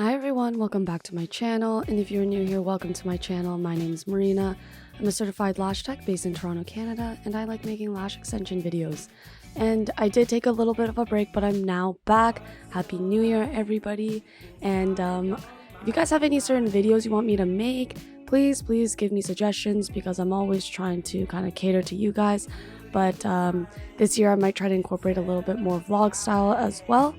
Hi everyone, welcome back to my channel, and if you're new here, welcome to my channel. My name is Marina. I'm a certified lash tech based in Toronto, Canada, and I like making lash extension videos. And I did take a little bit of a break, but I'm now back. Happy New Year, everybody. And if you guys have any certain videos you want me to make, please give me suggestions, because I'm always trying to kind of cater to you guys. But this year I might try to incorporate a little bit more vlog style as well.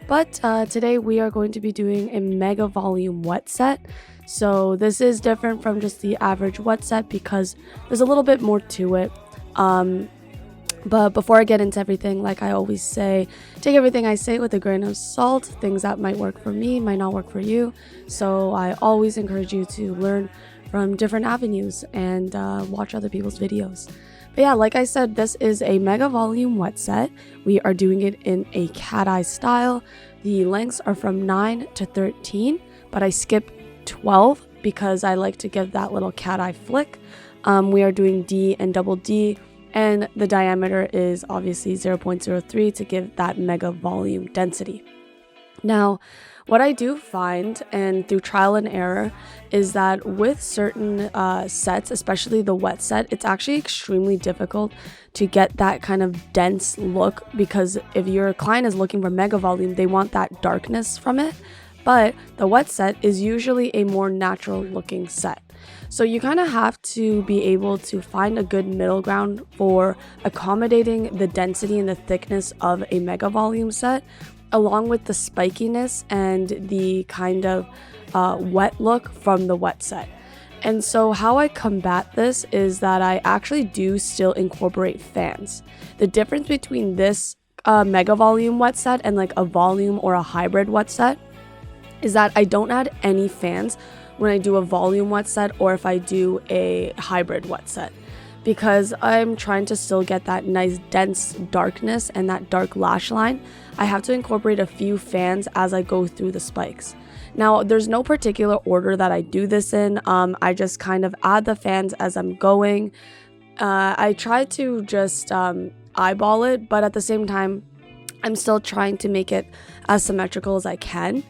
But today we are going to be doing a mega volume wet set. So this is different from just the average wet set because there's a little bit more to it. But before I get into everything, like I always say, take everything I say with a grain of salt. Things that might work for me might not work for you. So I always encourage you to learn from different avenues and watch other people's videos. But yeah, like I said, this is a mega volume wet set. We are doing it in a cat eye style. The lengths are from 9 to 13, but I skip 12 because I like to give that little cat eye flick. We are doing D and double D, and the diameter is obviously 0.03 to give that mega volume density. Now, what I do find, and through trial and error, is that with certain sets, especially the wet set, it's actually extremely difficult to get that kind of dense look, because if your client is looking for mega volume, they want that darkness from it. But the wet set is usually a more natural looking set. So you kind of have to be able to find a good middle ground for accommodating the density and the thickness of a mega volume set, along with the spikiness and the kind of wet look from the wet set. And so how I combat this is that I actually do still incorporate fans. The difference between this mega volume wet set and like a volume or a hybrid wet set is that I don't add any fans when I do a volume wet set or if I do a hybrid wet set, because I'm trying to still get that nice dense darkness and that dark lash line. I have to incorporate a few fans as I go through the spikes. Now, there's no particular order that I do this in. I just kind of add the fans as I'm going. I try to just eyeball it, but at the same time, I'm still trying to make it as symmetrical as I can.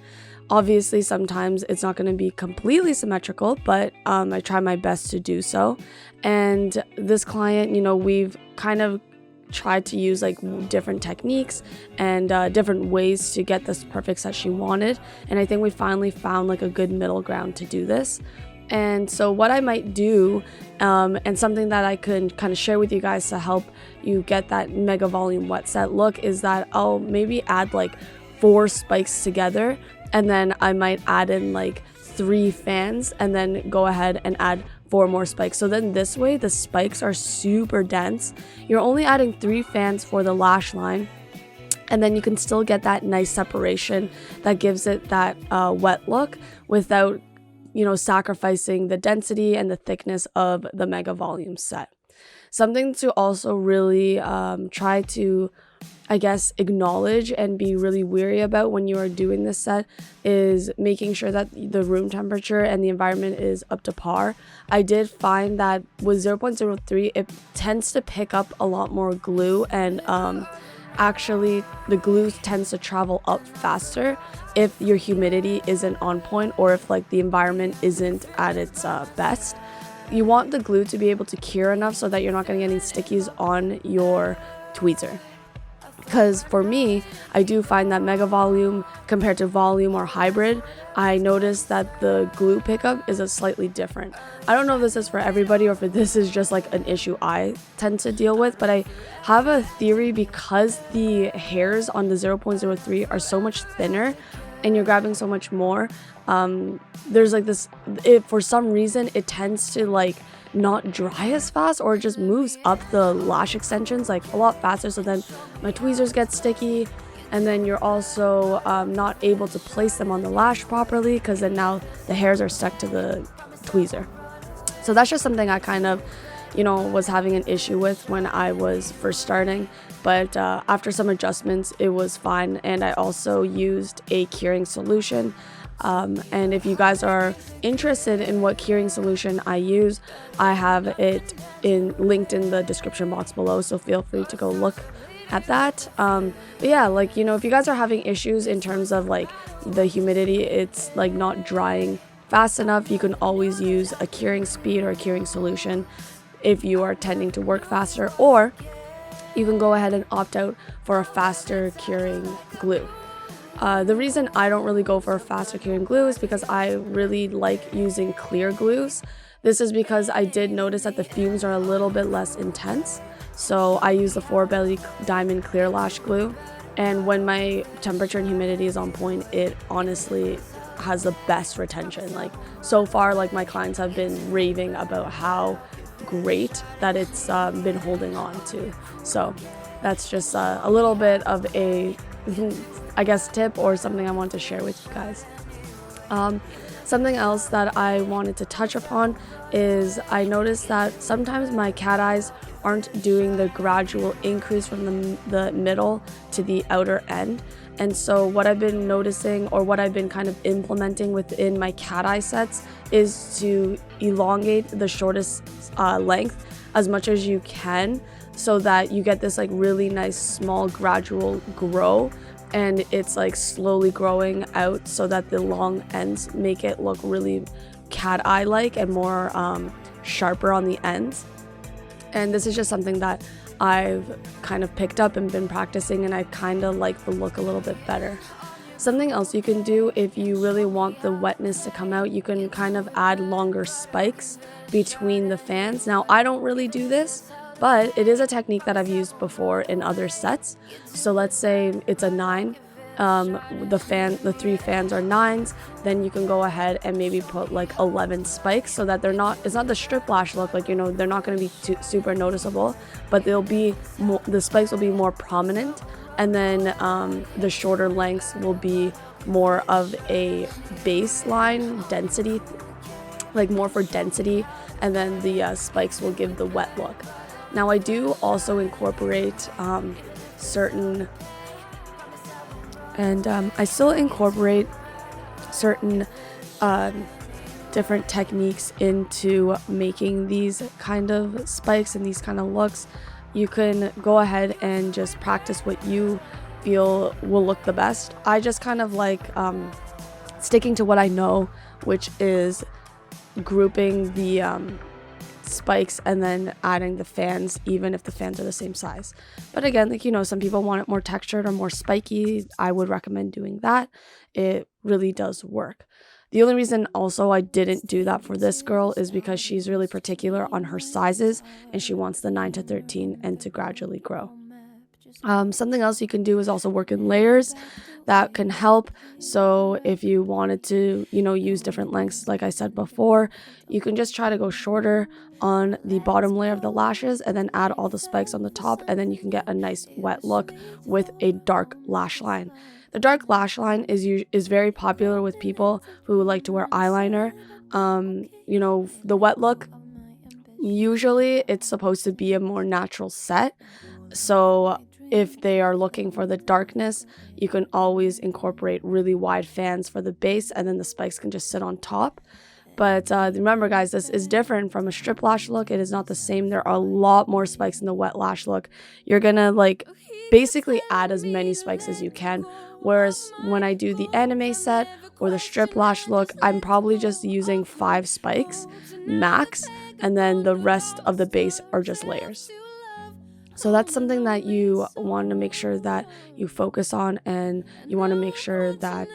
Obviously, sometimes it's not going to be completely symmetrical, but I try my best to do so. And this client, you know, we've kind of tried to use like different techniques and different ways to get this perfect set she wanted. And I think we finally found like a good middle ground to do this. And so what I might do, and something that I can kind of share with you guys to help you get that mega volume wet set look, is that I'll maybe add like 4 spikes together, and then I might add in like 3 fans and then go ahead and add 4 more spikes. So then this way the spikes are super dense. You're only adding 3 fans for the lash line, and then you can still get that nice separation that gives it that wet look without, you know, sacrificing the density and the thickness of the mega volume set. Something to also really try to, I guess, acknowledge and be really weary about when you are doing this set is making sure that the room temperature and the environment is up to par. I did find that with 0.03, it tends to pick up a lot more glue, and actually the glue tends to travel up faster if your humidity isn't on point or if like the environment isn't at its best. You want the glue to be able to cure enough so that you're not going to get any stickies on your tweezer. Because for me, I do find that mega volume compared to volume or hybrid, I noticed that the glue pickup is a slightly different. I don't know if this is for everybody or if this is just like an issue I tend to deal with, but I have a theory, because the hairs on the 0.03 are so much thinner and you're grabbing so much more. There's like this, for some reason, it tends to like not dry as fast, or it just moves up the lash extensions like a lot faster, so then my tweezers get sticky, and then you're also not able to place them on the lash properly, because then now the hairs are stuck to the tweezer. So that's just something I kind of, you know, was having an issue with when I was first starting, but after some adjustments it was fine. And I also used a curing solution. And if you guys are interested in what curing solution I use, I have it linked in the description box below, so feel free to go look at that. But yeah, like, you know, if you guys are having issues in terms of like the humidity, it's like not drying fast enough, you can always use a curing speed or a curing solution if you are tending to work faster, or you can go ahead and opt out for a faster curing glue. The reason I don't really go for a faster curing glue is because I really like using clear glues. This is because I did notice that the fumes are a little bit less intense. So I use the FORABELI Diamond Clear Lash Glue. And when my temperature and humidity is on point, it honestly has the best retention. Like, so far, like, my clients have been raving about how great that it's been holding on to. So that's just a little bit of a, I guess, tip or something I want to share with you guys. Something else that I wanted to touch upon is I noticed that sometimes my cat eyes aren't doing the gradual increase from the middle to the outer end. And so what I've been noticing, or what I've been kind of implementing within my cat eye sets, is to elongate the shortest length as much as you can, so that you get this like really nice small gradual grow, and it's like slowly growing out so that the long ends make it look really cat eye like and more sharper on the ends. And this is just something that I've kind of picked up and been practicing, and I kind of like the look a little bit better. Something else you can do if you really want the wetness to come out, you can kind of add longer spikes between the fans. Now, I don't really do this, but it is a technique that I've used before in other sets. So let's say it's a 9. The 3 fans are 9s, then you can go ahead and maybe put like 11 spikes, so that it's not the strip lash look, like, you know, they're not going to be super noticeable, but the spikes will be more prominent, and then the shorter lengths will be more of a baseline density, like more for density, and then the spikes will give the wet look. Now, I do also incorporate certain different techniques into making these kind of spikes and these kind of looks. You can go ahead and just practice what you feel will look the best. I just kind of like sticking to what I know, which is grouping the spikes and then adding the fans, even if the fans are the same size. But again, like, you know, some people want it more textured or more spiky. I would recommend doing that. It really does work. The only reason also I didn't do that for this girl is because she's really particular on her sizes, and she wants the 9 to 13 and to gradually grow. Something else you can do is also work in layers. That can help. So if you wanted to, you know, use different lengths, like I said before, you can just try to go shorter on the bottom layer of the lashes and then add all the spikes on the top, and then you can get a nice wet look with a dark lash line. The dark lash line is very popular with people who like to wear eyeliner. You know, the wet look, usually it's supposed to be a more natural set. So if they are looking for the darkness, you can always incorporate really wide fans for the base, and then the spikes can just sit on top. But remember, guys, this is different from a strip lash look. It is not the same. There are a lot more spikes in the wet lash look. You're gonna like basically add as many spikes as you can. Whereas when I do the anime set or the strip lash look, I'm probably just using 5 spikes max, and then the rest of the base are just layers. So that's something that you want to make sure that you focus on, and you want to make sure that,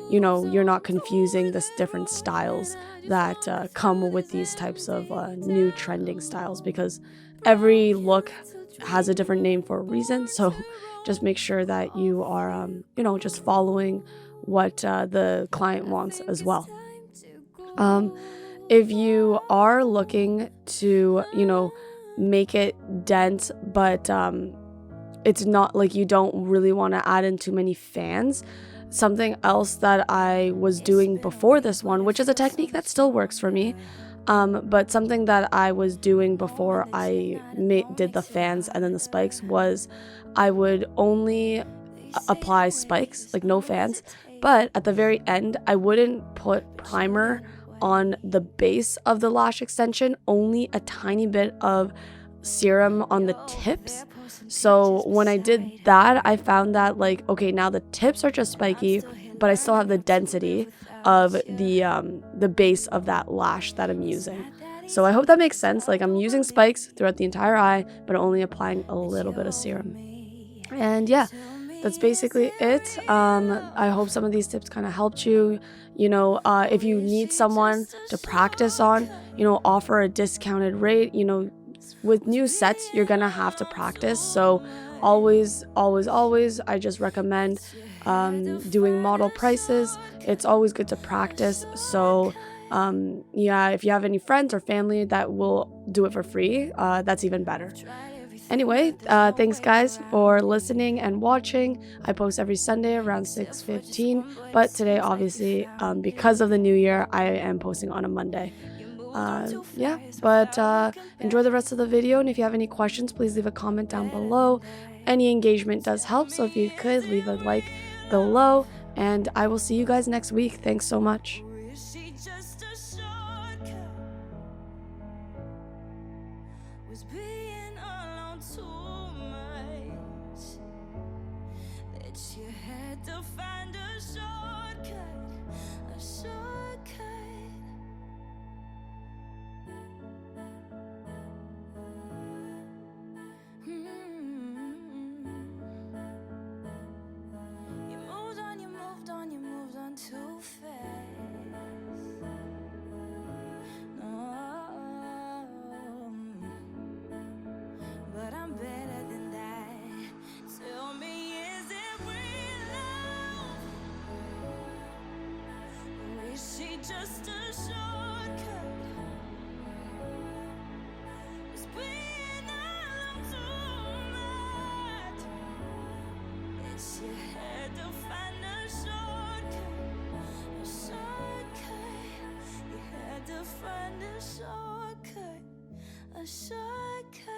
you know, you're not confusing the different styles that come with these types of new trending styles, because every look has a different name for a reason. So just make sure that you are, you know, just following what the client wants as well. If you are looking to, you know, make it dense, but it's not like you don't really want to add in too many fans. Something else that I was doing before this one, which is a technique that still works for me, but something that I was doing before I did the fans and then the spikes, was I would only apply spikes, like no fans, but at the very end I wouldn't put primer on the base of the lash extension, only a tiny bit of serum on the tips. So when I did that, I found that like, okay, now the tips are just spiky, but I still have the density of the base of that lash that I'm using. So I hope that makes sense. Like, I'm using spikes throughout the entire eye, but only applying a little bit of serum. And yeah, that's basically it. I hope some of these tips kind of helped you. You know, if you need someone to practice on, you know, offer a discounted rate. You know, with new sets, you're gonna have to practice. So always, I just recommend doing model prices. It's always good to practice. So yeah, if you have any friends or family that will do it for free, that's even better. Anyway, thanks guys for listening and watching. I post every Sunday around 6:15, but today, obviously, because of the new year, I am posting on a Monday. Yeah, but enjoy the rest of the video, and if you have any questions, please leave a comment down below. Any engagement does help, so if you could leave a like below, and I will see you guys next week. Thanks so much. Too fast. No, but I'm better than that. Tell me, is it real love? Or is she just a shortcut? Was being alone too much? That you had to find a shortcut. You had to find a shortcut, a shortcut.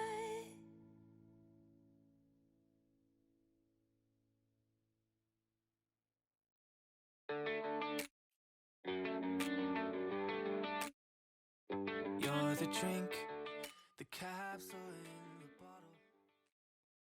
You're the drink, the capsule.